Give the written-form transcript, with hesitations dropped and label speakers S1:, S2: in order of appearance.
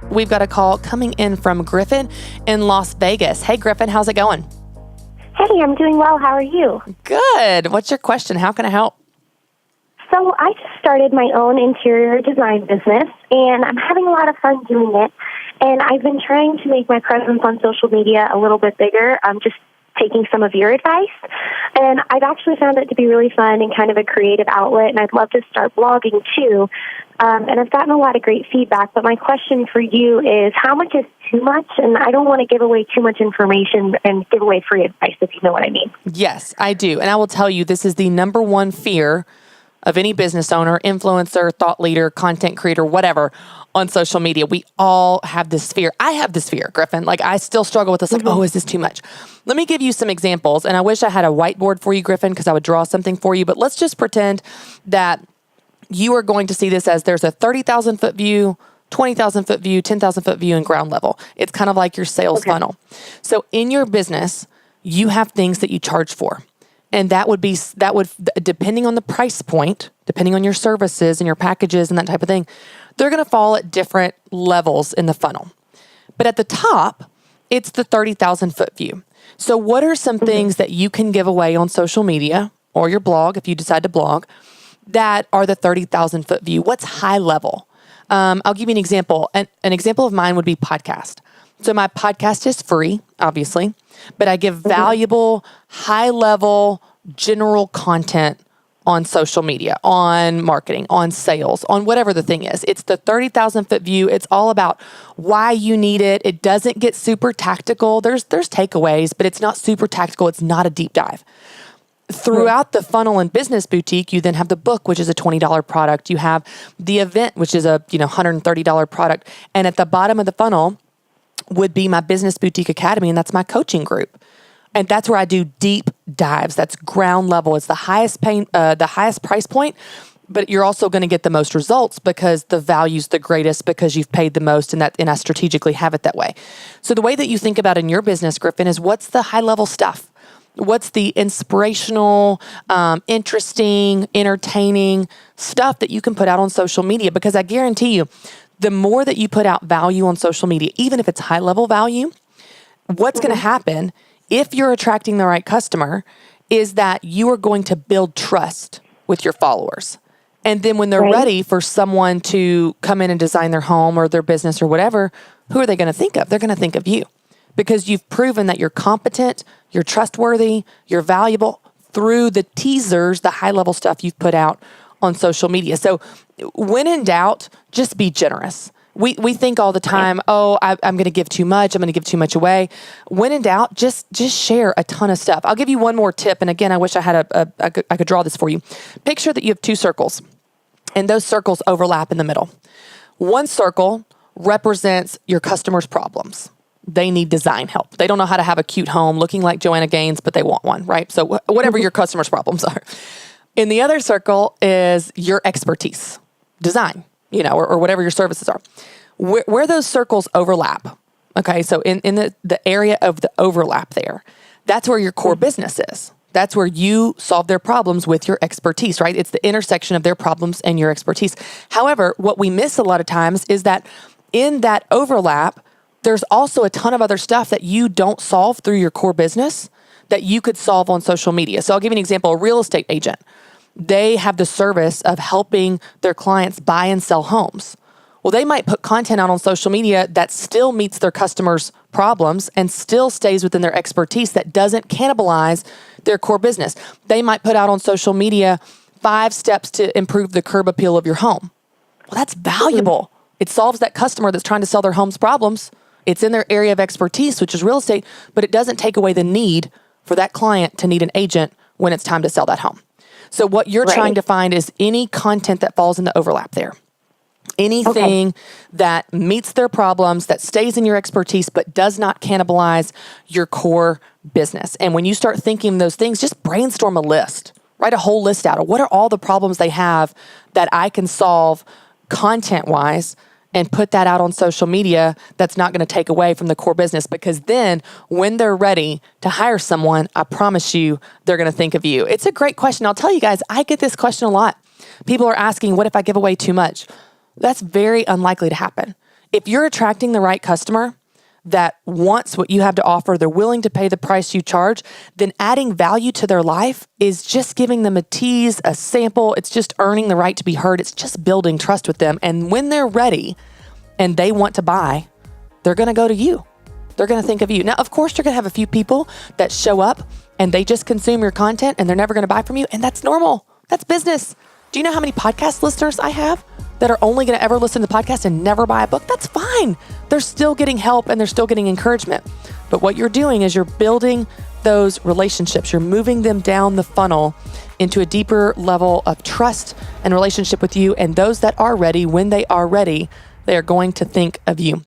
S1: We've got a call coming in from Griffin in Las Vegas. Hey, Griffin, how's it going?
S2: Hey, I'm doing well. How are you?
S1: Good. What's your question? How can I help?
S2: So I just started my own interior design business, and I'm having a lot of fun doing it. And I've been trying to make my presence on social media a little bit bigger. I'm just taking some of your advice. And I've actually found it to be really fun and kind of a creative outlet, and I'd love to start blogging too. And I've gotten a lot of great feedback, but my question for you is, how much is too much? And I don't want to give away too much information and give away free advice, if you know what I mean.
S1: Yes, I do. And I will tell you, this is the number one fear of any business owner, influencer, thought leader, content creator, whatever, on social media. We all have this fear. I have this fear, Griffin. Like, I still struggle with this. Like, oh, is this too much? Let me give you some examples. And I wish I had a whiteboard for you, Griffin, because I would draw something for you. But let's just pretend that you are going to see this as there's a 30,000 foot view, 20,000 foot view, 10,000 foot view, and ground level. It's kind of like your sales funnel. So in your business, you have things that you charge for. And that would, depending on the price point, depending on your services and your packages and that type of thing, they're going to fall at different levels in the funnel. But at the top, it's the 30,000 foot view. So what are some things that you can give away on social media or your blog, if you decide to blog, that are the 30,000 foot view? What's high level? I'll give you an example. An example of mine would be podcast. So my podcast is free, obviously, but I give valuable, high level, general content on social media, on marketing, on sales, on whatever the thing is. It's the 30,000 foot view. It's all about why you need it. It doesn't get super tactical. There's takeaways, but it's not super tactical. It's not a deep dive. Throughout the funnel and business boutique, you then have the book, which is a $20 product. You have the event, which is a $130 product. And at the bottom of the funnel would be my Business Boutique Academy, and that's my coaching group. And that's where I do deep dives. That's ground level. It's the highest price point, but you're also going to get the most results because the value's the greatest because you've paid the most, and I strategically have it that way. So the way that you think about in your business, Griffin, is what's the high level stuff? What's the inspirational, interesting, entertaining stuff that you can put out on social media? Because I guarantee you, the more that you put out value on social media, even if it's high level value, what's going to happen if you're attracting the right customer is that you are going to build trust with your followers. And then when they're ready for someone to come in and design their home or their business or whatever, who are they going to think of? They're going to think of you because you've proven that you're competent, you're trustworthy, you're valuable through the teasers, the high level stuff you've put out on social media. So when in doubt, just be generous. We think all the time, I'm going to give too much. I'm going to give too much away. When in doubt, just share a ton of stuff. I'll give you one more tip. And again, I wish I had I could draw this for you. Picture that you have two circles, and those circles overlap in the middle. One circle represents your customers' problems. They need design help. They don't know how to have a cute home looking like Joanna Gaines, but they want one, right? So whatever your customers' problems are. In the other circle is your expertise, design, or whatever your services are. Where those circles overlap, okay, so in the area of the overlap there, that's where your core business is. That's where you solve their problems with your expertise, right? It's the intersection of their problems and your expertise. However, what we miss a lot of times is that in that overlap, there's also a ton of other stuff that you don't solve through your core business that you could solve on social media. So I'll give you an example. A real estate agent, they have the service of helping their clients buy and sell homes. Well, they might put content out on social media that still meets their customers' problems and still stays within their expertise that doesn't cannibalize their core business. They might put out on social media 5 steps to improve the curb appeal of your home. Well, that's valuable. It solves that customer that's trying to sell their home's problems. It's in their area of expertise, which is real estate, but it doesn't take away the need for that client to need an agent when it's time to sell that home. So what you're trying to find is any content that falls in the overlap there. Anything that meets their problems, that stays in your expertise, but does not cannibalize your core business. And when you start thinking those things, just brainstorm a list. Write a whole list out of what are all the problems they have that I can solve content-wise and put that out on social media that's not going to take away from the core business. Because then when they're ready to hire someone, I promise you, they're going to think of you. It's a great question. I'll tell you guys, I get this question a lot. People are asking, what if I give away too much? That's very unlikely to happen. If you're attracting the right customer that wants what you have to offer, they're willing to pay the price you charge, then adding value to their life is just giving them a tease, a sample. It's just earning the right to be heard. It's just building trust with them. And when they're ready and they want to buy, they're going to go to you. They're going to think of you. Now, of course, you're going to have a few people that show up and they just consume your content and they're never going to buy from you. And that's normal. That's business. Do you know how many podcast listeners I have that are only going to ever listen to the podcast and never buy a book? That's fine. They're still getting help and they're still getting encouragement. But what you're doing is you're building those relationships. You're moving them down the funnel into a deeper level of trust and relationship with you. And those that are ready, when they are ready, they are going to think of you.